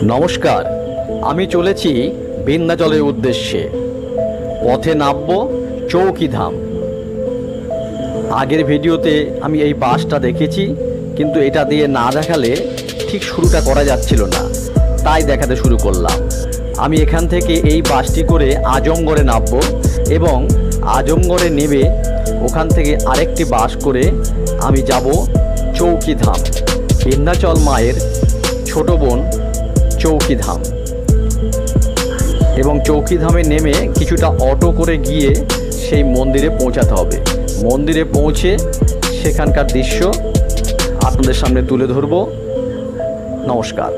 নমস্কার, আমি চলেছি বিন্ধ্যাচলের উদ্দেশ্যে। পথে নামব চৌকিধাম। আগের ভিডিওতে আমি এই বাসটা দেখেছি, কিন্তু এটা দিয়ে না দেখালে ঠিক শুরুটা করা যাচ্ছিল না, তাই দেখাতে শুরু করলাম। আমি এখান থেকে এই বাসটি করে আজমগড়ে নামব এবং আজমগড়ে নেমে ওখান থেকে আরেকটি বাস করে আমি যাব চৌকিধাম, বিন্ধ্যাচল মায়ের ছোট বোন চৌকিধাম। এবং চৌকিধামে নেমে কিছুটা অটো করে গিয়ে সেই মন্দিরে পৌঁছাতে হবে। মন্দিরে পৌঁছে সেখানকার দৃশ্য আপনাদের সামনে তুলে ধরব। নমস্কার।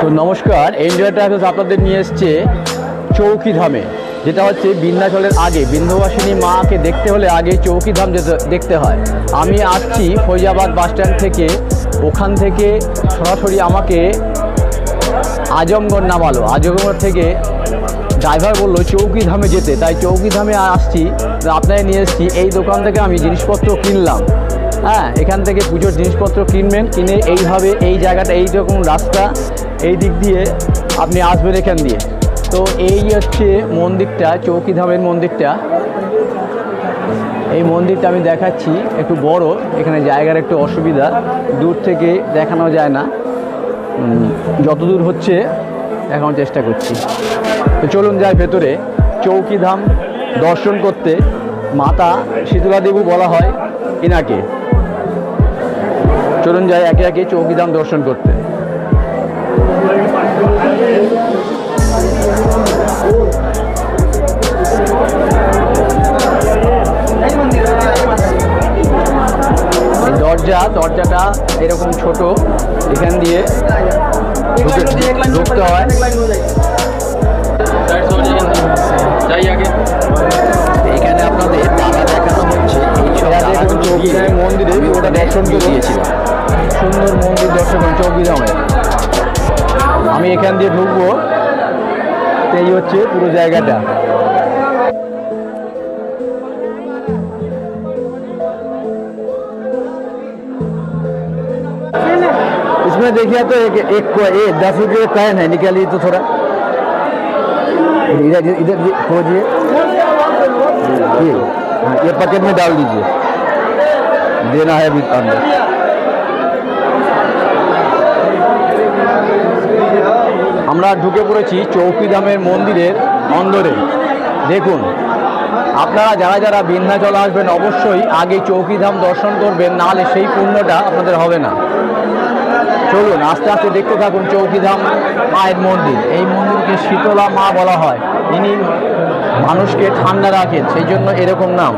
তো নমস্কার, এনজয় ট্রাভেলস আপনাদের নিয়ে এসছে চৌকিধামে, যেটা হচ্ছে বিন্ধ্যাচলের আগে। বিন্ধ্যবাসিনী মাকে দেখতে হলে আগে চৌকিধাম দেখতে হয়। আমি আসছি ফৈজাবাদ বাস স্ট্যান্ড থেকে, ওখান থেকে সরাসরি আমাকে আজমগড় নামালো। আজমগড় থেকে ড্রাইভার বললো চৌকিধামে যেতে, তাই চৌকিধামে আসছি। আপনাকে নিয়ে এসেছি, এই দোকান থেকে আমি জিনিসপত্র কিনলাম। হ্যাঁ, এখান থেকে পুজোর জিনিসপত্র কিনবেন, কিনে এইভাবে এই জায়গাটা, এই রকম রাস্তা, এই দিক দিয়ে আপনি আসবেন এখান দিয়ে। তো এই হচ্ছে মন্দিরটা, চৌকিধামের মন্দিরটা। এই মন্দিরটা আমি দেখাচ্ছি, একটু বড়, এখানে জায়গার একটু অসুবিধা, দূর থেকে দেখানো যায় না, যতদূর হচ্ছে দেখানোর চেষ্টা করছি। তো চলুন যাই ভেতরে চৌকিধাম দর্শন করতে। মাতা শীতলা দেবী বলা হয় এনাকে। চলুন যাই একে একে চৌকিধাম দর্শন করতে। দরজাটা এরকম ছোট, এখান দিয়ে ঢুকতে হয়। এখানে আপনাদের তারা দেখানো হচ্ছে, এই মন্দিরে ওটা দর্শন করে দিয়েছিল। সুন্দর মন্দির দর্শন চৌকিধামে। আমি এখান দিয়ে ঢুকবো, এই হচ্ছে পুরো জায়গাটা। इसमें देखिए तो एक 10 रुपये का कॉइन है, निकालिए तो थोड़ा इधर इधर खोजिए। ये पैकेट में डाल दीजिए, देना है अभी अंदर। আমরা ঢুকে পড়েছি চৌকিধামের মন্দিরের অন্দরে। দেখুন, আপনারা যারা যারা বিন্ধ্যাচল আসবেন অবশ্যই আগে চৌকিধাম দর্শন করবেন, নাহলে সেই পুণ্যটা আপনাদের হবে না। চলুন আস্তে আস্তে দেখতে থাকুন চৌকিধাম মায়ের মন্দির। এই মন্দিরকে শীতলা মা বলা হয়, ইনি মানুষকে ঠান্ডা রাখেন, সেই জন্য এরকম নাম।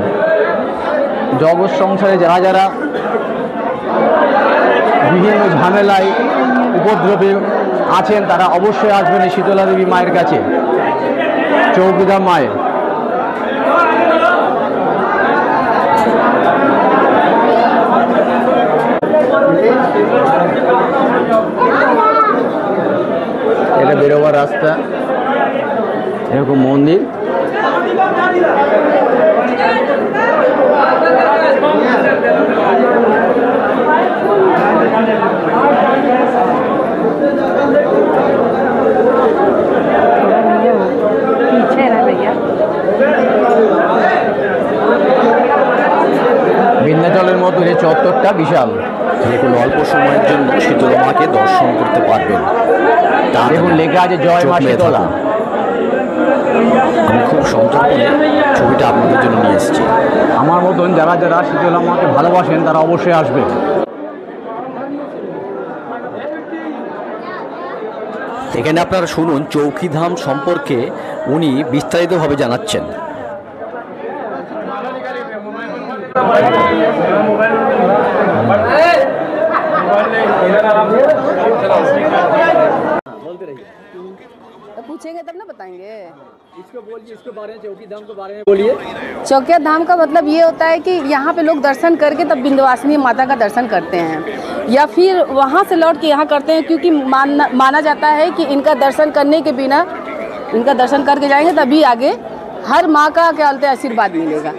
জগৎ সংসারে যারা যারা বিভিন্ন ঝামেলায় উপদ্রবে আছেন তারা অবশ্যই আসবেন এই শীতলা দেবী মায়ের কাছে, চৌকিধাম মায়ের। এটা বেরোবার রাস্তা, এরকম মন্দির। বিন্ধ্যাচলের মতো এই চত্বরটা বিশাল। দেখুন, অল্প সময়ের জন্য শীতলা মাকে দর্শন করতে পারবেন। দেখুন লেখা আছে জয় মা শীতলা। আমি খুব সন্তর্পণে ছবিটা আপনাদের জন্য নিয়ে এসেছি। আমার মতন যারা যারা শীতলা মাকে ভালোবাসেন তারা অবশ্যই আসবেন। এখানে আপনারা শুনুন চৌকিধাম সম্পর্কে উনি বিস্তারিতভাবে জানাচ্ছেন। पूछेंगे तब ना बताएंगे। इसको बोलिए, इसके बारे में, चौकी धाम के बारे में बोलिए। चौकिया धाम का मतलब ये होता है कि यहाँ पे लोग दर्शन करके तब विंध्यवासिनी माता का दर्शन करते हैं, या फिर वहाँ से लौट के यहाँ करते हैं, क्योंकि माना जाता है कि इनका दर्शन करने के बिना, इनका दर्शन करके जाएंगे तभी आगे हर माँ का क्या बोलते हैं आशीर्वाद मिलेगा।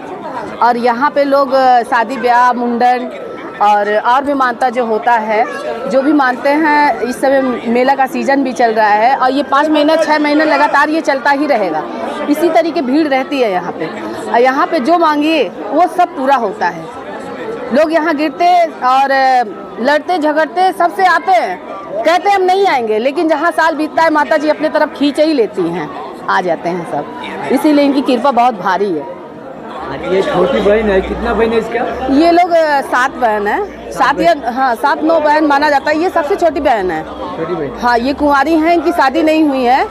और यहाँ पे लोग शादी ब्याह मुंडन और भी मानता जो होता है, जो भी मानते हैं। इस समय मेला का सीज़न भी चल रहा है और ये 5 महीना 6 महीना लगातार ये चलता ही रहेगा। इसी तरीके भीड़ रहती है यहाँ पे, और यहाँ पे जो मांगिए वो सब पूरा होता है। लोग यहाँ गिरते और लड़ते झगड़ते सबसे आते हैं, कहते हैं हम नहीं आएंगे, लेकिन जहाँ साल बीतता है माता जी अपने तरफ खींच ही लेती हैं, आ जाते हैं सब। इसीलिए इनकी कृपा बहुत भारी है। ये छोटी बहन है, कितना बहन है इसका? ये लोग 7 बहन है, 7 या 7-9 बहन माना जाता है। ये सबसे छोटी बहन है। छोटी बहन? हाँ, ये कुंवारी हैं, इनकी शादी नहीं हुई है।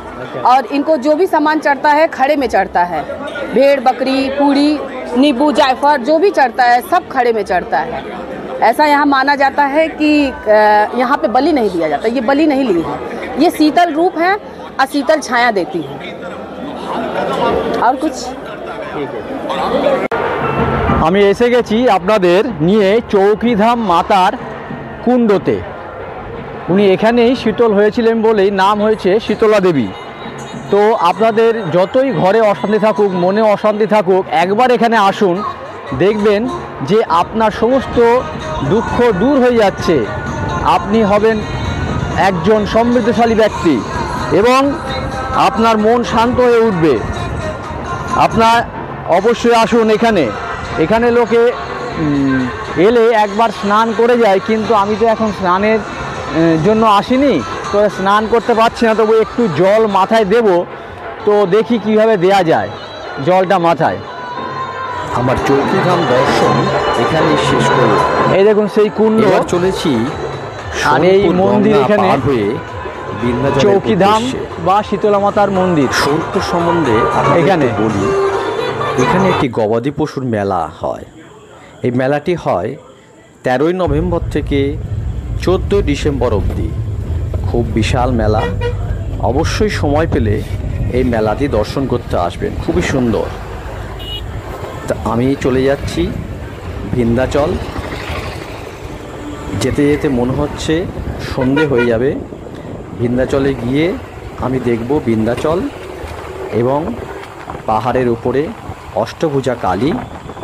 और इनको जो भी सामान चढ़ता है खड़े में चढ़ता है। भेड़ बकरी पूड़ी नींबू जायफल जो भी चढ़ता है सब खड़े में चढ़ता है। ऐसा यहाँ माना जाता है कि यहाँ पे बलि नहीं दिया जाता। ये बलि नहीं ली है, ये शीतल रूप है और शीतल छाया देती है। और कुछ আমি এসে গেছি আপনাদের নিয়ে চৌকিধাম মাতার কুণ্ডতে। উনি এখানেই শীতল হয়েছিলেন বলেই নাম হয়েছে শীতলা দেবী। তো আপনাদের যতই ঘরে অশান্তি থাকুক, মনে অশান্তি থাকুক, একবার এখানে আসুন, দেখবেন যে আপনার সমস্ত দুঃখ দূর হয়ে যাচ্ছে। আপনি হবেন একজন সমৃদ্ধশালী ব্যক্তি এবং আপনার মন শান্ত হয়ে উঠবে। আপনার অবশ্যই আসুন এখানে। এখানে লোকে এলে একবার স্নান করে যায়, কিন্তু আমি তো এখন স্নানের জন্য আসিনি, তো স্নান করতে পারছি না, তবু একটু জল মাথায় দেব। তো দেখি কিভাবে দেয়া যায় জলটা মাথায়। আমার চৌকিধাম দর্শন এখানে শেষ করব। এই দেখুন সেই কুণ্ড, চলেছি আর এই মন্দির এখানে হয়ে চৌকিধাম বা শীতলা মাতার মন্দির। সোনপুর সম্বন্ধে এখানে বলি, এখানে একটি গবাদি পশুর মেলা হয়। এই মেলাটি হয় 13ই নভেম্বর থেকে 14ই ডিসেম্বর অবধি। খুব বিশাল মেলা, অবশ্যই সময় পেলে এই মেলাটি দর্শন করতে আসবেন, খুবই সুন্দর। তা আমি চলে যাচ্ছি বিন্ধ্যাচল। যেতে যেতে মনে হচ্ছে সন্ধে হয়ে যাবে। বিন্ধ্যাচলে গিয়ে আমি দেখব বিন্ধ্যাচল এবং পাহাড়ের উপরে অষ্টভুজা কালী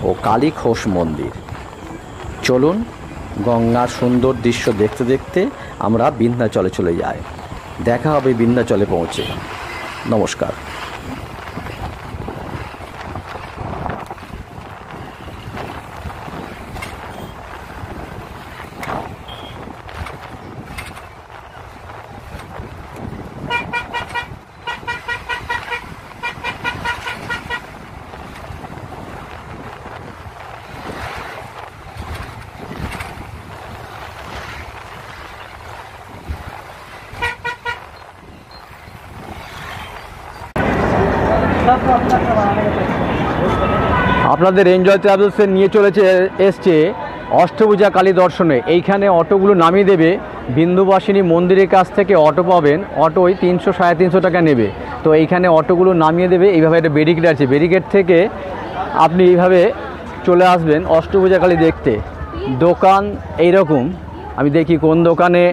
ও কালী ঘোষ মন্দির। চলুন গঙ্গার সুন্দর দৃশ্য দেখতে দেখতে আমরা বিন্ধ্যাচলে চলে যাই। দেখা হবে বিন্ধ্যাচলে পৌঁছে। নমস্কার। আপনাদের এনজয় ট্রাভেলসে নিয়ে এসছে অষ্টভুজা কালী দর্শনে। এইখানে অটোগুলো নামিয়ে দেবে বিন্দুবাসিনী মন্দিরের কাছ থেকে। অটো পাবেন, অটোই 300-350 টাকা নেবে। তো এইখানে অটোগুলো নামিয়ে দেবে। এইভাবে একটা ব্যারিকেড আছে, ব্যারিকেড থেকে আপনি এইভাবে চলে আসবেন অষ্টভুজা কালী দেখতে। দোকান এইরকম, আমি দেখি কোন দোকানে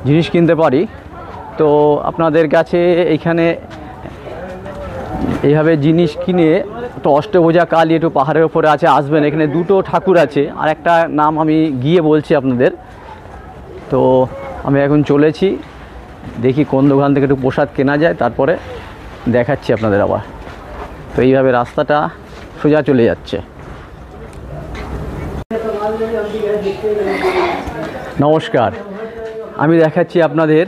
জিনিস কিনতে পারি। তো আপনাদের কাছে এইখানে এইভাবে জিনিস কিনে, তো অষ্টভুজা কালী একটু পাহাড়ের ওপরে আছে, আসবেন। এখানে 2টো ঠাকুর আছে, আর একটা নাম আমি গিয়ে বলছি আপনাদের। তো আমি এখন চলেছি, দেখি কোন দোকান থেকে একটু প্রসাদ কেনা যায়, তারপরে দেখাচ্ছি আপনাদের আবার। তো এইভাবে রাস্তাটা সোজা চলে যাচ্ছে। নমস্কার, আমি দেখাচ্ছি আপনাদের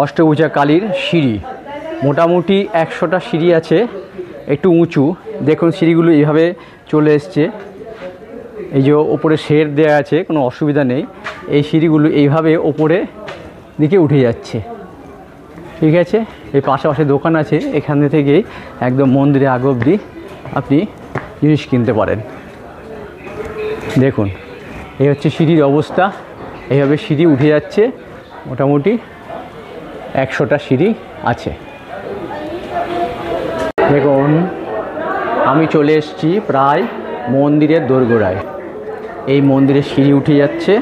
অষ্টভুজা কালীর সিঁড়ি। মোটামুটি 100টা সিঁড়ি আছে, একটু উঁচু। দেখুন সিঁড়িগুলো এইভাবে চলে এসছে। এই যে ওপরে শেড দেওয়া আছে, কোনো অসুবিধা নেই। এই সিঁড়িগুলো এইভাবে ওপরে দিকে উঠে যাচ্ছে, ঠিক আছে। এই পাশাপাশি দোকান আছে, এখান থেকে একদম মন্দিরে আগ অবধি আপনি জিনিস কিনতে পারেন। দেখুন এই হচ্ছে সিঁড়ির অবস্থা। এইভাবে সিঁড়ি উঠে যাচ্ছে, মোটামুটি 100টা সিঁড়ি আছে। দেখুন আমি চলে এসেছি প্রায় মন্দিরের দোরগোড়ায়। এই মন্দিরের সিঁড়ি উঠে যাচ্ছে,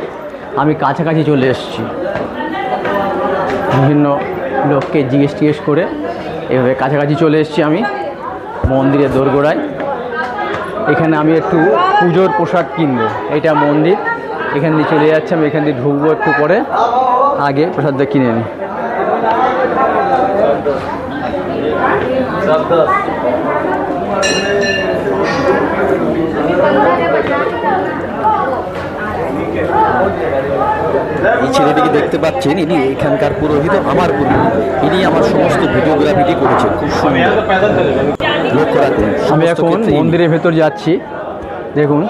আমি কাছাকাছি চলে এসেছি। বিভিন্ন লোককে জিজ্ঞেস করে এভাবে কাছাকাছি চলে এসেছি আমি মন্দিরের দোরগোড়ায়। এখানে আমি একটু পুজোর পোশাক কিনবো, এটা মন্দির, এখান দিয়ে চলে যাচ্ছে, আমি এখান দিয়ে ঢুকবো একটু পরে, আগে প্রসাদটা কিনে নিই। এই ছেলেটিকে দেখতে পাচ্ছেন, ইনি এখানকার পুরোহিত, আমার পুরোহিত। ইনি আমার সমস্ত ভিডিওগ্রাফিটি করেছেন, খুব সুন্দর। লক্ষ্য রাখুন, আমি এখন মন্দিরের ভেতর যাচ্ছি। দেখুন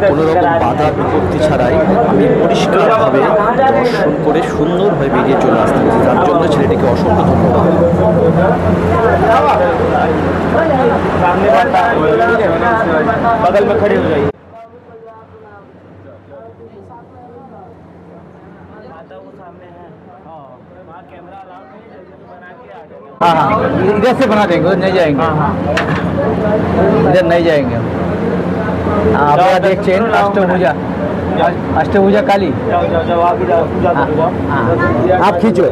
কোনো রকম বাধা বিপত্তি ছাড়াই আমি পরিষ্কারভাবে দর্শন করে সুন্দরভাবে বেরিয়ে চলে আসতে পেরেছি, তার জন্য ছেলেটিকে অসংখ্য ধন্যবাদ। बगल में खड़े हो जाइए। हाँ हाँ, इधर से बना देंगे, उधर नहीं जाएंगे। इधर नहीं जाएंगे। আপনারা দেখছেন अष्टभुजा काली। जाओ जाओ जाओ, आगे जाओ, पूजा करो जाओ। आप खींचो।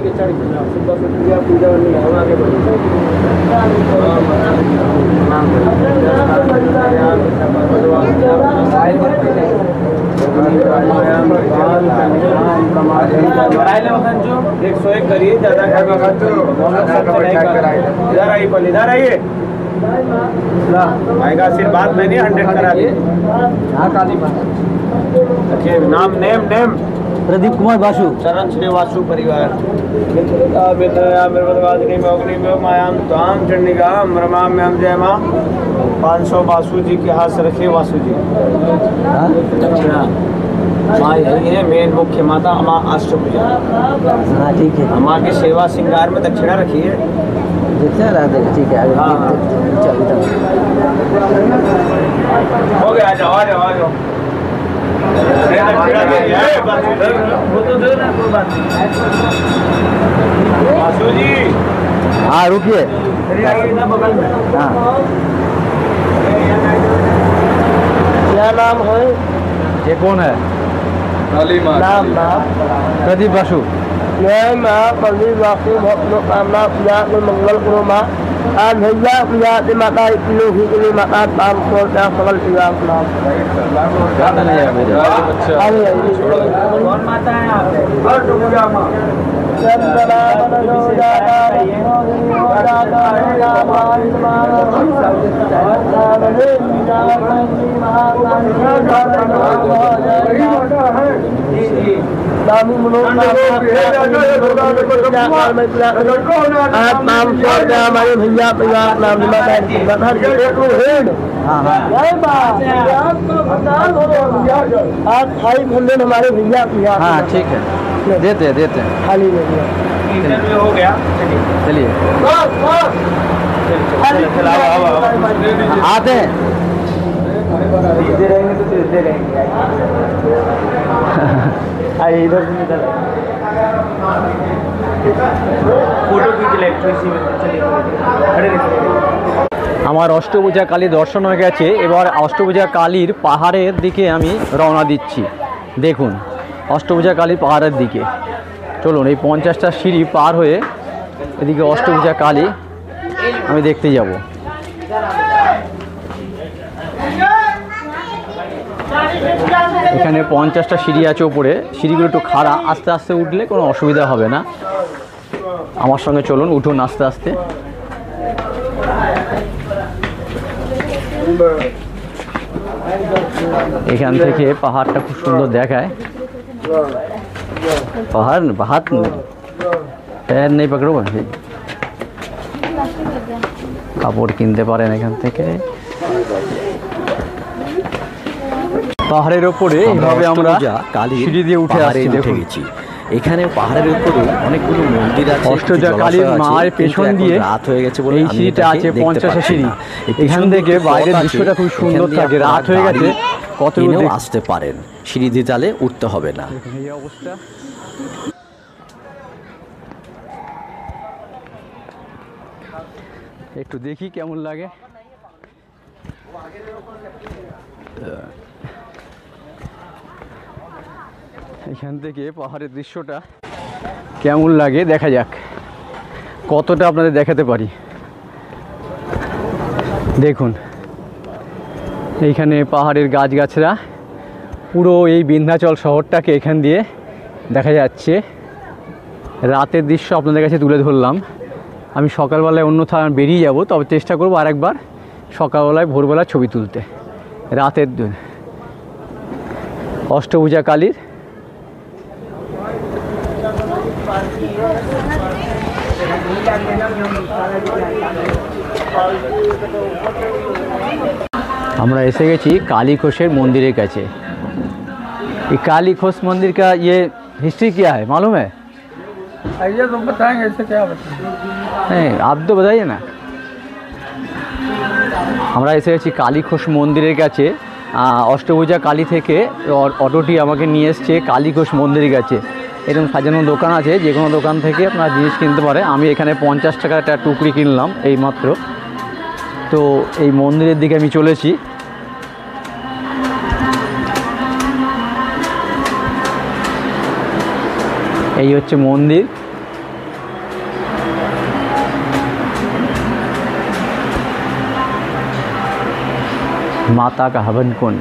एक 101 करिए, ज्यादा इधर आइए, पहले इधर आइए। आएगा आशीर्वाद मैंने 100 करा दिए। देखिए नाम नेम नेम प्रदीप कुमार बासु। शरण श्रीवासु परिवार। मायाम ताम चंडिकाम रमाम्याम जय माँ। 500 वासु जी के हाथ से रखिए। वासु जी दक्षिणा माँ यही है मेन मुख्य माता माँ अष्टभुजा। हाँ ठीक है, माँ की सेवा श्रृंगार में दक्षिणा रखिए। ठीक है। हो गया, आ जाओ आ जाओ आ जाओ। वो तो दो ना, कोई बात नहीं। वासु जी हाँ रुकिए। बगल में। हाँ क्या नाम है? ये कौन है? नाम नाम प्रदीप बासु। जय माँ प्रदीप वासु भक्त कामना पूजा में मंगल करो माँ। आज भैया पूजा से माता किलो ही के लिए माता काम करता सकल पूजा नाम। कौन माता है आप? हर पूजा माँ। स्वामी हमारे भैया परिवार नाम आज 500 हमारे भैया परिवार। हाँ ठीक है, देते हैं खाली हो गया। चलिए आते हैं। देते रहेंगे तो देते रहेंगे। आइए इधर से निकल फोटो खींच ले इसी में। चलिए खड़े रहिए। আমার অষ্টভুজা কালী দর্শন হয়ে গেছে, এবার অষ্টভুজা কালীর পাহাড়ের দিকে আমি রওনা দিচ্ছি। দেখুন অষ্টভুজা কালীর পাহাড়ের দিকে চলুন, এই 50টা সিঁড়ি পার হয়ে এদিকে অষ্টভুজা কালী আমি দেখতে যাব। এখানে 50টা সিঁড়ি আছে ওপরে, সিঁড়িগুলো একটু খাড়া, আস্তে আস্তে উঠলে কোনো অসুবিধা হবে না। আমার সঙ্গে চলুন, উঠুন আস্তে আস্তে। এখান থেকে পাহাড়টা খুব সুন্দর দেখায়। পাহাড় হাত প্যার নেই পাকড়ো, কাপড় কিনতে পারেন এখান থেকে। পাহাড়ের ওপরে এইভাবে আমরা সিঁড়ি দিয়ে উঠে আসছি। উঠে গেছি। এখানে পাহাড়ের উপরে অনেকগুলো মন্দির আছে, অষ্টভুজা কালীর মায়ের পেছন দিয়ে রাত হয়ে গেছে বলে এই আমি সিঁড়িটা এটাকে আছে দেখতে 50 পাচ্ছি সিঁড়ি। না। এই পিছন এখান থেকে দিকে বাইরের পথ আছে, দৃশ্যটা খুব সুন্দর এখান দিয়ে থাকে। আপনারা রাত হয়ে গেছে, গাড়ি কত কিনেও দূর আসতে পারেন, সিঁড়ি দিয়ে তাহলে উঠতে হবে না। এই অবস্থা। একটু দেখি কেমন লাগে। এখান থেকে পাহাড়ের দৃশ্যটা কেমন লাগে দেখা যাক, কতটা আপনাদের দেখাতে পারি। দেখুন এইখানে পাহাড়ের গাছগাছরা, পুরো এই বিন্ধ্যাচল শহরটাকে এখান দিয়ে দেখা যাচ্ছে। রাতের দৃশ্য আপনাদের কাছে তুলে ধরলাম। আমি সকালবেলায় অন্যথা বেরিয়ে যাব, তবে চেষ্টা করবো আরেকবার সকালবেলায় ভোরবেলা ছবি তুলতে। রাতের দিন অষ্টভুজা কালীর আমরা এসে গেছি काली खोशेर मंदिर काছে। ये काली खोश मंदिर का ये हिस्ट्री क्या है मालूम है? आइए तो बताएंगे, ऐसे क्या बताएंगे। नहीं आप तो बताइए ना। আমরা এসে গেছি काली खोश মন্দিরের কাছে। অষ্টভুজা কালী থেকে অটোটি আমাকে নিয়ে এসছে काली खोश মন্দিরের কাছে। এরকম সাজানো দোকান আছে, যে কোনো দোকান থেকে আপনারা জিনিস কিনতে পারে। আমি এখানে 50 টাকার একটা টুকরি কিনলাম এই মাত্র। তো এই মন্দিরের দিকে আমি চলেছি। এই হচ্ছে মন্দির। माता का हवन कुंड।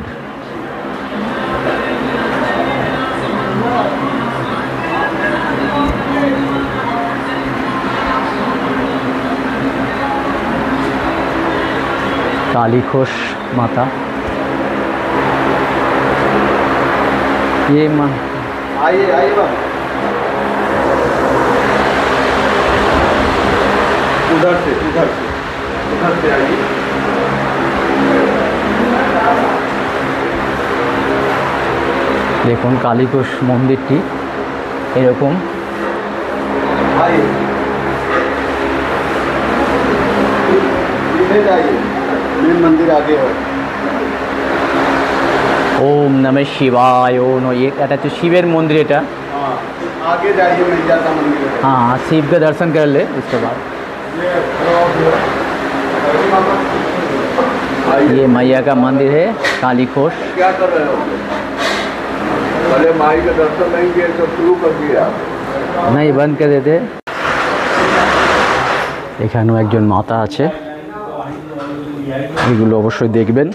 काली खोश माता, ये माँ आइए आइए बाबा, उधर से आइए। দেখুন काली खोश মন্দিরটি এরকম। आइए इधर जाइए, मेन मंदिर आगे है। ओम नमः शिवाय। ओम ये এটা হচ্ছে শিবের মন্দির এটা। हाँ आगे जाइए, मैया का मंदिर है। हाँ हाँ, शिव का दर्शन कर ले उसके बाद। ये मैया का मंदिर है काली खोश। क्या कर रहे हो? पहले माई का दर्शन नहीं किए तो शुरू कर दिया। नहीं बंद कर देते। এখানেও একজন মাতা আছে, এগুলো অবশ্যই দেখবেন।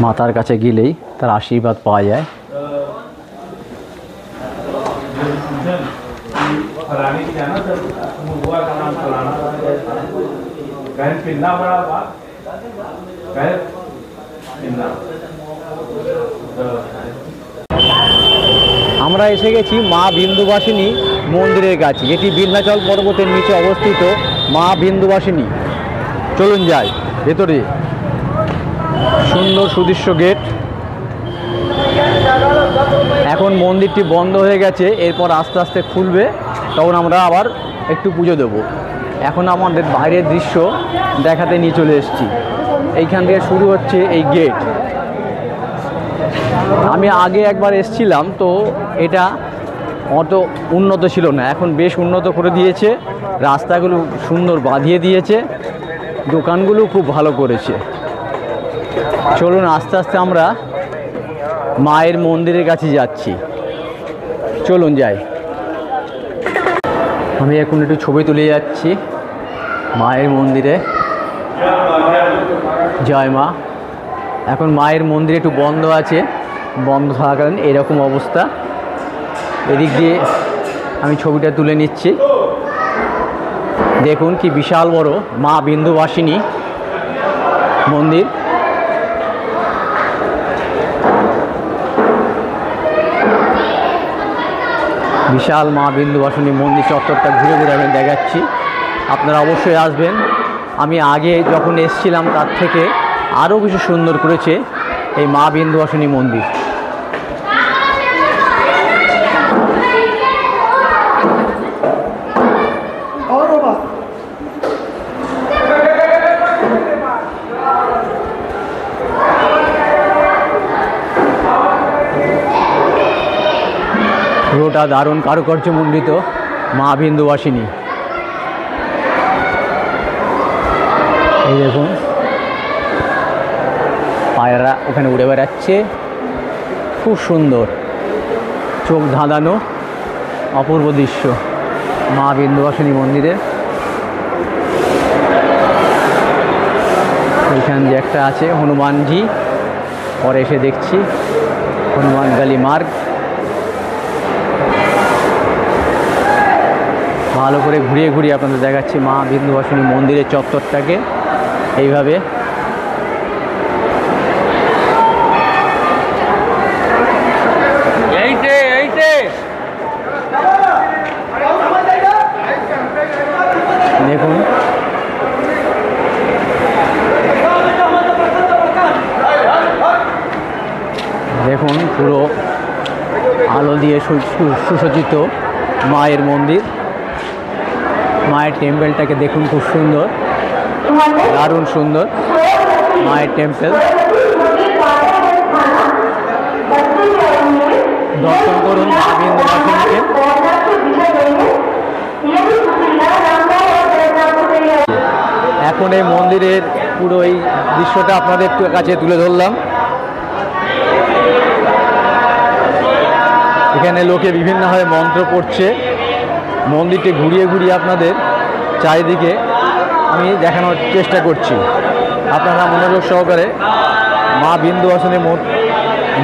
মাতার কাছে গেলেই তার আশীর্বাদ পাওয়া যায়। আমরা এসে গেছি মা বিন্দুবাসিনী মন্দিরের কাছে, এটি বিন্ধ্যাচল পর্বতের নিচে অবস্থিত মা বিন্দুবাসিনী। চলুন যাই ভেতরে। সুন্দর সুদৃশ্য গেট। এখন মন্দিরটি বন্ধ হয়ে গেছে, এরপর আস্তে আস্তে খুলবে, তখন আমরা আবার একটু পুজো দেব। এখন আমাদের বাইরের দৃশ্য দেখাতে নিয়ে চলে এসেছি। এইখান থেকে শুরু হচ্ছে এই গেট। আমি আগে একবার এসেছিলাম, তো এটা অত উন্নত ছিল না, এখন বেশ উন্নত করে দিয়েছে। রাস্তাগুলো সুন্দর বাঁধিয়ে দিয়েছে, দোকানগুলো খুব ভালো করেছে। চলুন আস্তে আস্তে আমরা মায়ের মন্দিরের কাছে যাচ্ছি। চলুন যাই। আমি এখন একটু ছবি তুলে যাচ্ছি মায়ের মন্দিরে। জয় মা। এখন মায়ের মন্দির একটু বন্ধ আছে, বন্ধ থাকাকালীন এরকম অবস্থা। এদিক দিয়ে আমি ছবিটা তুলে নিচ্ছি। দেখুন কি বিশাল বড় মা বিন্দুবাসিনী মন্দির। বিশাল মা বিন্দুবাসিনী মন্দির চত্বরটা ঘুরে ঘুরে আমি দেখাচ্ছি, আপনারা অবশ্যই আসবেন। আমি আগে যখন এসেছিলাম তার থেকে আরও কিছু সুন্দর করেছে এই মা বিন্দুবাসিনী মন্দির। পুরোটা দারুণ কারুকার্য মণ্ডিত মা বিন্দুবাসিনী। এই দেখুন পায়রা ওখানে উড়ে বেড়াচ্ছে, খুব সুন্দর, চোখ ধাঁধানো অপূর্ব দৃশ্য মা বিন্দুবাসিনী মন্দিরে। এইখান যে একটা আছে হনুমানজি, পরে এসে দেখছি হনুমান গালি মার্গ। ভালো করে ঘুরিয়ে ঘুরিয়ে আপনাদের দেখাচ্ছি মা বিন্দুবাসিনী মন্দিরের চত্বরটাকে। এইভাবে দেখুন দেখুন পুরো আলো দিয়ে সুসজ্জিত মায়ের মন্দির। মায়ের টেম্পেলটাকে দেখুন, খুব সুন্দর, দারুণ সুন্দর মায়ের টেম্পেল। দর্শন করুন মা বিন্দুবাসিনীকে। এখন এই মন্দিরের পুরো এই দৃশ্যটা আপনাদের কাছে তুলে ধরলাম। এখানে লোকে বিভিন্নভাবে মন্ত্র পড়ছে। মন্দিরটি ঘুরিয়ে ঘুরিয়ে আপনাদের চারিদিকে আমি দেখানোর চেষ্টা করছি। আপনারা মনোযোগ সহকারে মা বিন্দুবাসিনী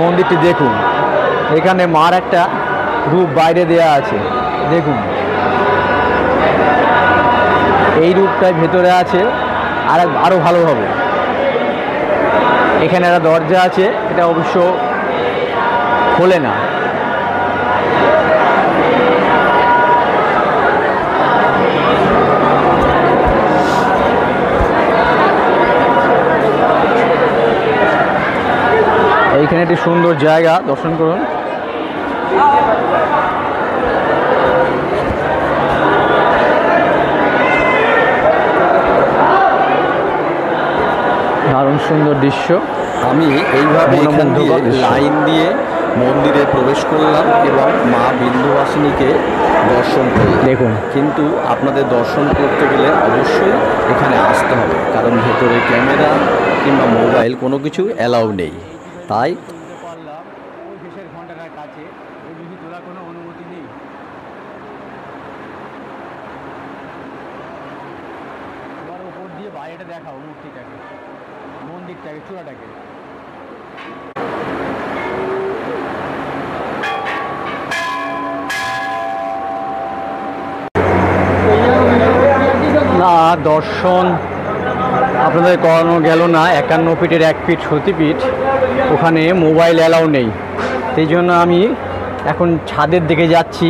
মন্দিরটি দেখুন। এখানে মার একটা রূপ বাইরে দেয়া আছে, দেখুন এই রূপটাই ভেতরে আছে আরও ভালো হবে। এখানে একটা দরজা আছে, এটা অবশ্য খোলে না। এইখানে একটি সুন্দর জায়গা, দর্শন করুন। দারুণ সুন্দর দৃশ্য। আমি এইভাবে এখান দিয়ে লাইন দিয়ে মন্দিরে প্রবেশ করলাম এবং মা বিন্দুবাসিনীকে দর্শন করি। দেখুন কিন্তু আপনাদের দর্শন করতে গেলে অবশ্যই এখানে আসতে হবে, কারণ ভেতরে ক্যামেরা কিংবা মোবাইল কোনো কিছু অ্যালাউ নেই। তাই কোনো অনুমতি নেই। এবার উপর দিয়ে বাইরেটা দেখাও, মূর্তিটাকে, মন্দিরটাকে, চূড়াটাকে। না, দর্শন আপনাদের করানো গেল না। 51 ফিটের 1 ফিট সতীপীঠ, ওখানে মোবাইল অ্যালাউ নেই। সেই জন্য আমি এখন ছাদের দিকে যাচ্ছি,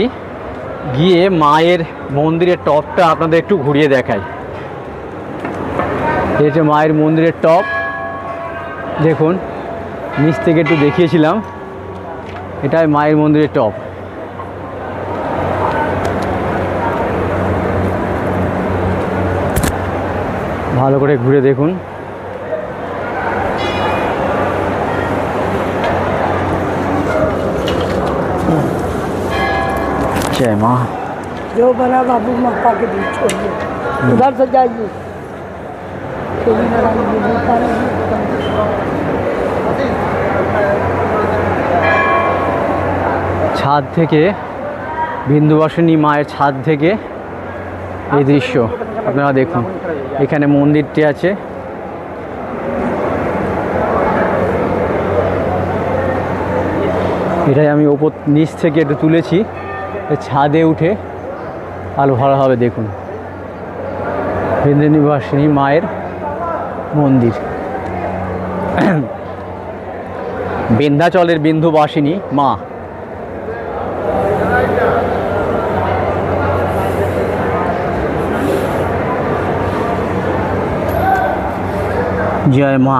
গিয়ে মায়ের মন্দিরের টপটা আপনাদের একটু ঘুরিয়ে দেখাই। এই যে মায়ের মন্দিরের টপ, দেখুন নিচ থেকে একটু দেখিয়েছিলাম, এটাই মায়ের মন্দিরের টপ। ভালো করে ঘুরে দেখুন। जय माँ। जो बना बाबू माता के बीच छोड़ दो, उधर से जाइए। ছাদ থেকে বিন্দুবাসিনী মায়ের ছাদ থেকে এই দৃশ্য আপনারা দেখুন। এখানে মন্দিরটি আছে, এটাই আমি ওপর নিচ থেকে একটু তুলেছি, ছাদে উঠে আলো ভালো হবে। দেখুন বিন্দুবাসিনী মায়ের মন্দির, বিন্ধ্যাচলের বিন্দুবাসিনী মা। জয় মা।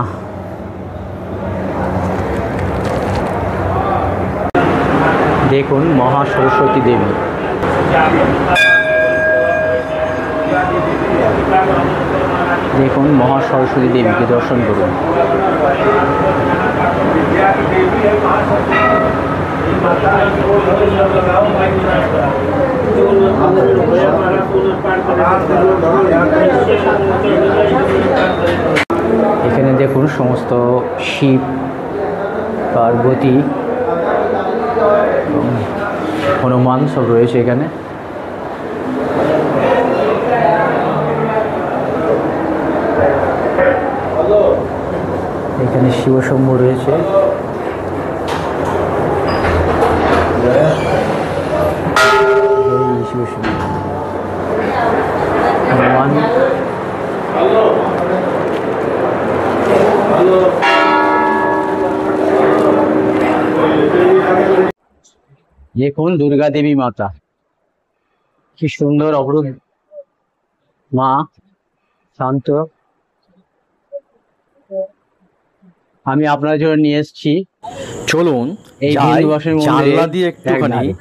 দেখুন মহা সরস্বতী দেবী, দেখুন মহা সরস্বতী দেবীকে দর্শন করুন। এখানে দেখুন সমস্ত শিব, পার্বতী, হনুমান সব রয়েছে এখানে। এখানে শিবশম্ভু রয়েছে। শিবশম্ভু, হনুমান। দেখুন দুর্গা দেবী মাতা, কি সুন্দর অপরূপ মা, শান্ত। আমি আপনার জন্য নিয়ে এসেছি, চলুন এই যাই, বিন্দুবাসের মন্দিরে জানলা দিয়ে একটুখানি একধারে।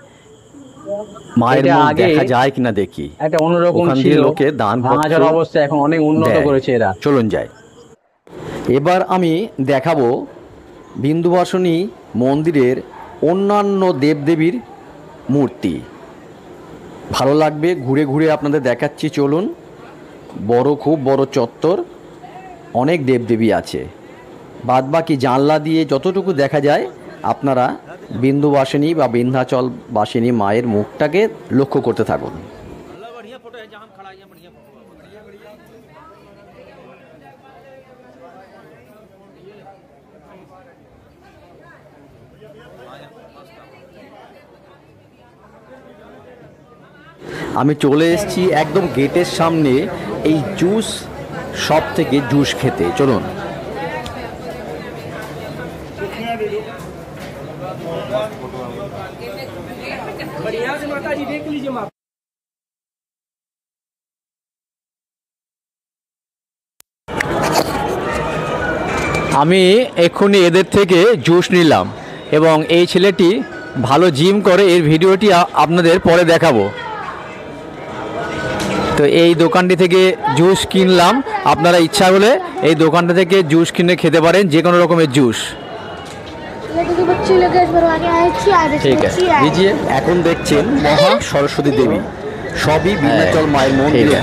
মায়ের এটা মুখ আগে দেখা যায় কিনা দেখি। একটা অন্যরকম ওখান দিয়ে ছিল, লোকে দান ভাঙাচোরা অবস্থা, এখন অনেক উন্নত দেয়। করেছে এরা। চলুন যাই। এবার আমি দেখাবো বিন্দুবাসিনী মন্দিরের অন্যান্য দেবদেবীর মূর্তি। ভালো লাগবে, ঘুরে ঘুরে আপনাদের দেখাচ্ছি। চলুন। খুব বড় চত্বর, অনেক দেবদেবী আছে। বাদবাকি জানলা দিয়ে যতটুকু দেখা যায় আপনারা বিন্দুবাসিনী বা বিন্ধ্যাচল বাসিনী মায়ের মুখটাকে লক্ষ্য করতে থাকুন। আমি চলে এসেছি একদম গেটের সামনে এই জুস শপ থেকে জুস খেতে। চলুন। আমি এক্ষুনি এদের থেকে জুস নিলাম এবং এই ছেলেটি ভালো জিম করে, এর ভিডিওটি আপনাদের পরে দেখাবো। তো এই দোকানটি থেকে জুস কিনলাম। আপনারা ইচ্ছা হলে এই দোকানটা থেকে জুস কিনে খেতে পারেন, যে কোনো রকমের জুস। ঠিক আছে, লিজিয়ে। এখন দেখছেন মহা সরস্বতী দেবী, সবই বিন্ধ্যাচল মায়ের মন্দিরে।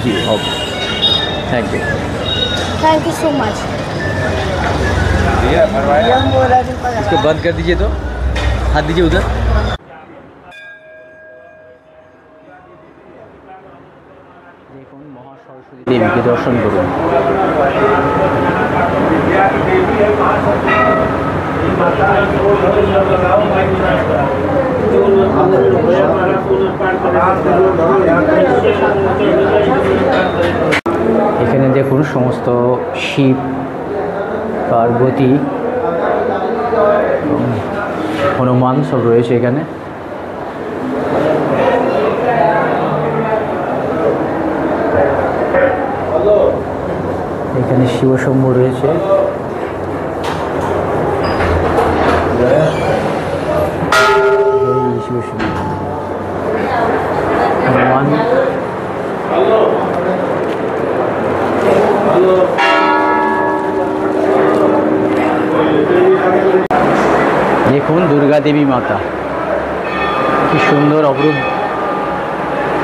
Thank you, thank you so much. इसको बंद कर दीजिए, तो हाथ दीजिए उधर। দেখুন মহা সরস্বতী দেবীকে দর্শন করুন। এখানে দেখুন সমস্ত শিব, পার্বতী, হনুমান সব রয়েছে এখানে। এখানে শিবশম্ভু রয়েছে। শিবশম্ভু, হনুমান। দেখুন দুর্গা দেবী মাতা, কি সুন্দর অপরূপ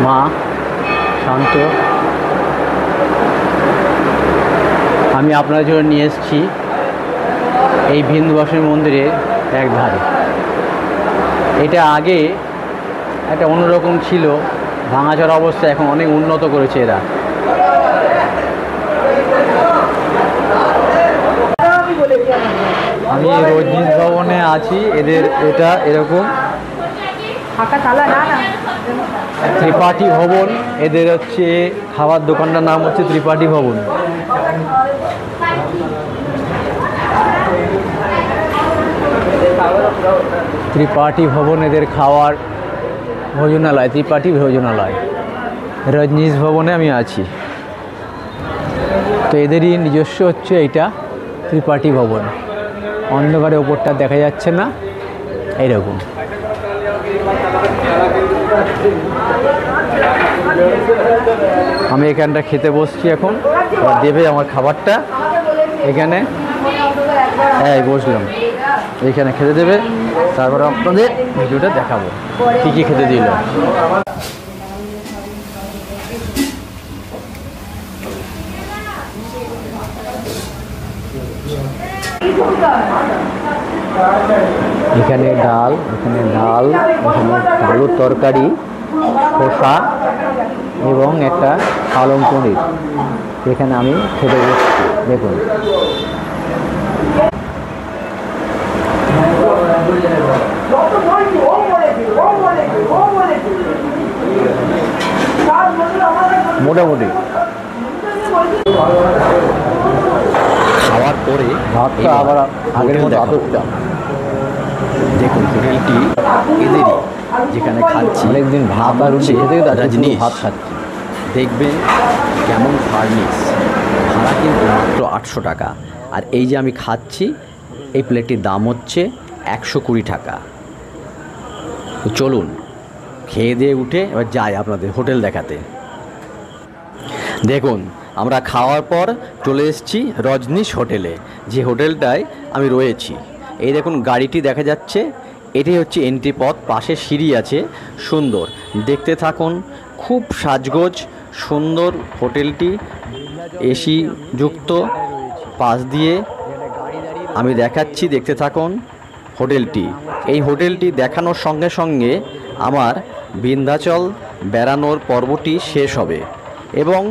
মা, শান্ত। আমি আপনার জন্য নিয়ে এসেছি এই বিন্দুবাসিনী মন্দিরের একধারে। এটা আগে একটা অন্যরকম ছিল, ভাঙাচোরা অবস্থা, এখন অনেক উন্নত করেছে এরা। আমি রজনীশ ভবনে আছি। এদের এটা এরকম ত্রিপাঠী ভবন, এদের হচ্ছে খাবার দোকানটার নাম হচ্ছে ত্রিপাঠী ভবন। ত্রিপাঠী ভবন এদের খাওয়ার ভোজনালয়, ত্রিপাঠী ভোজনালয়। রজনীশ ভবনে আমি আছি। তো এদেরই নিজস্ব হচ্ছে এইটা ত্রিপাঠী ভবন। অন্ধকারে ওপরটা দেখা যাচ্ছে না, এইরকম। আমি এখানটা খেতে বসছি এখন, দেবে আমার খাবারটা এখানে। হ্যাঁ বসলাম, এইখানে খেতে দেবে। তারপরে আপনাদের ভিডিওটা দেখাবো কী কী খেতে দিল। এখানে ডাল, এখানে আলুর তরকারি, শসা এবং একটা পালং পনির। এখানে আমি খেতে বসছি, দেখুন। মোটামুটি খাওয়ার পরে ভাতটা আবার আগের মতো আতপটা। দেখুন হোটেলটি এদেরই, যেখানে খাচ্ছি অনেকদিন ভাত আর রুটি খেতে খেতে আজকে জিনিস ভাত খাচ্ছি। দেখবেন কেমন ফার্নিশ। ভাড়া কিন্তু মাত্র 800 টাকা। আর এই যে আমি খাচ্ছি, এই প্লেটটির দাম হচ্ছে 120 টাকা। তো চলুন খেয়ে দিয়ে উঠে এবার যাই আপনাদের হোটেল দেখাতে। দেখুন আমরা খাওয়ার পর চলে এসেছি রজনীশ হোটেলে, যে হোটেলটায় আমি রয়েছি। এই দেখুন গাড়িটি দেখা যাচ্ছে, এটি হচ্ছে এন্ট্রি পথ, পাশে সিঁড়ি আছে, সুন্দর দেখতে থাকুন। খুব সাজগোজ সুন্দর হোটেলটি, এসি যুক্ত। পাশ দিয়ে আমি দেখাচ্ছি, দেখতে থাকুন হোটেলটি। এই হোটেলটি দেখানোর সঙ্গে সঙ্গে আমার বিন্ধ্যাচল বেড়ানোর পর্বটি শেষ হবে এবং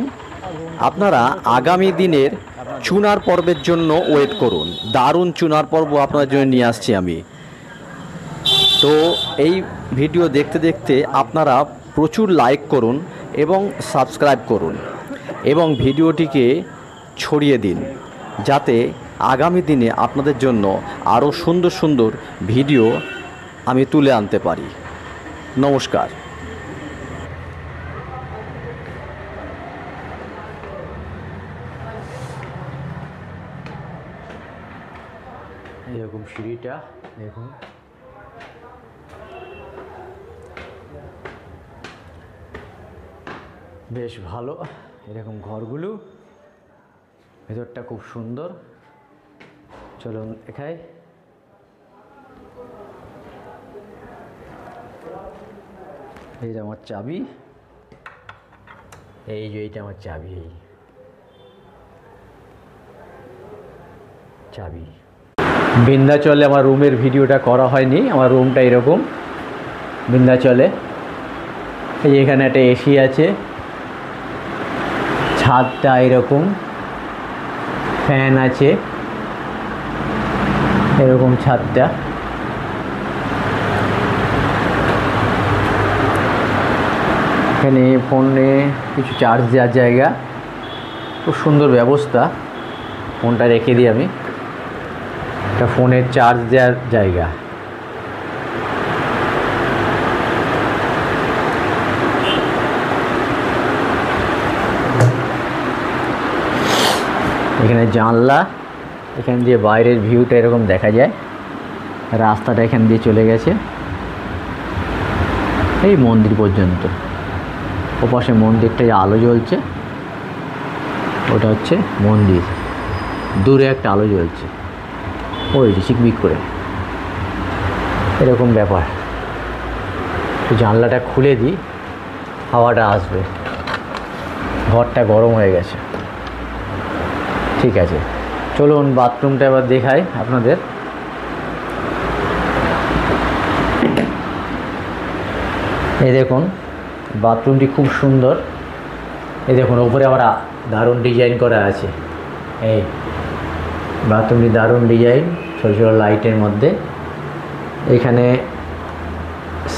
আপনারা আগামী দিনের চুনার পর্বের জন্য ওয়েট করুন। দারুণ চুনার পর্ব আপনাদের জন্য নিয়ে আসছি আমি। তো এই ভিডিও দেখতে দেখতে আপনারা প্রচুর লাইক করুন এবং সাবস্ক্রাইব করুন এবং ভিডিওটিকে ছড়িয়ে দিন, যাতে আগামী দিনে আপনাদের জন্য আরও সুন্দর সুন্দর ভিডিও আমি তুলে আনতে পারি। নমস্কার। এরকম সিঁড়িটা দেখুন, বেশ ভালো। এরকম ঘরগুলো, ভেতরটা খুব সুন্দর। চলুন দেখাই। এই যে আমার চাবি, এই যে এইটা আমার চাবি, এই চাবি। বিন্ধ্যাচলে আমার রুমের ভিডিওটা করা হয়নি। আমার রুমটা এরকম বিন্ধ্যাচলে। এই এখানে একটা এসি আছে, ছাদটা এরকম, ফ্যান আছে এরকম ছাদটা। এখানে ফোনে কিছু চার্জ দেওয়ার জায়গা, খুব সুন্দর ব্যবস্থা। ফোনটা রেখে দিই আমি, এটা ফোনের চার্জ দেওয়ার জায়গা। এখানে জানলা, এখান দিয়ে বাইরের ভিউটা এরকম দেখা যায়। রাস্তাটা এখান দিয়ে চলে গেছে এই মন্দির পর্যন্ত। ওপাশে মন্দিরটায় আলো জ্বলছে, ওটা হচ্ছে মন্দির। দূরে একটা আলো জ্বলছে, ওই যে চিকমিক করে, এরকম ব্যাপার। জানলাটা খুলে দিই, হাওয়াটা আসবে। ঘরটা গরম হয়ে গেছে। ঠিক আছে, চলুন বাথরুমটা এবার দেখাই আপনাদের। এই দেখুন বাথরুমটি খুব সুন্দর। এই দেখুন ওপরে আবার দারুণ ডিজাইন করা আছে। এই বাথরুমটি দারুণ ডিজাইন, ছোটো ছোটো লাইটের মধ্যে। এখানে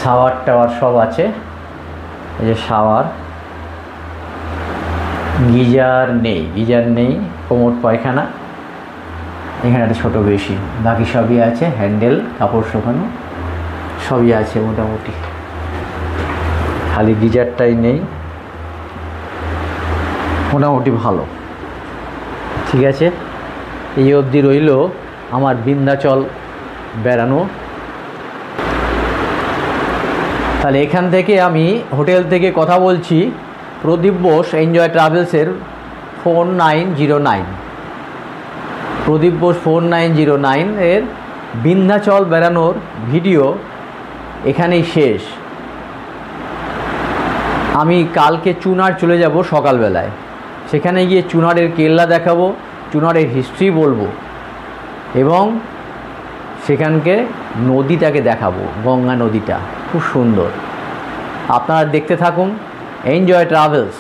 শাওয়ার টাওয়ার সব আছে। এই যে শাওয়ার, গিজার নেই, কোমোড পায়খানা। এখানে একটা ছোটো বেশি, বাকি সবই আছে। হ্যান্ডেল, কাপড় শুকানো সবই আছে মোটামুটি, খালি গিজারটাই নেই। মোটামুটি ভালো, ঠিক আছে। এই অবধি রইল আমার বিন্ধ্যাচল বেড়ানো। তাহলে এখান থেকে আমি হোটেল থেকে কথা বলছি। প্রদীপ বোস এনজয় ট্রাভেলসের 4909, প্রদীপ বোস 4909 এর বিন্ধ্যাচল বেড়ানোর ভিডিও এখানেই শেষ। আমি কালকে চুনার চলে যাব সকালবেলায়, সেখানে গিয়ে চুনারের কেল্লা দেখাবো, চুনারের হিস্ট্রি বলবো এবং সেখানকে নদীটাকে দেখাবো, গঙ্গা নদীটা খুব সুন্দর। আপনারা দেখতে থাকুন এনজয় ট্রাভেলস।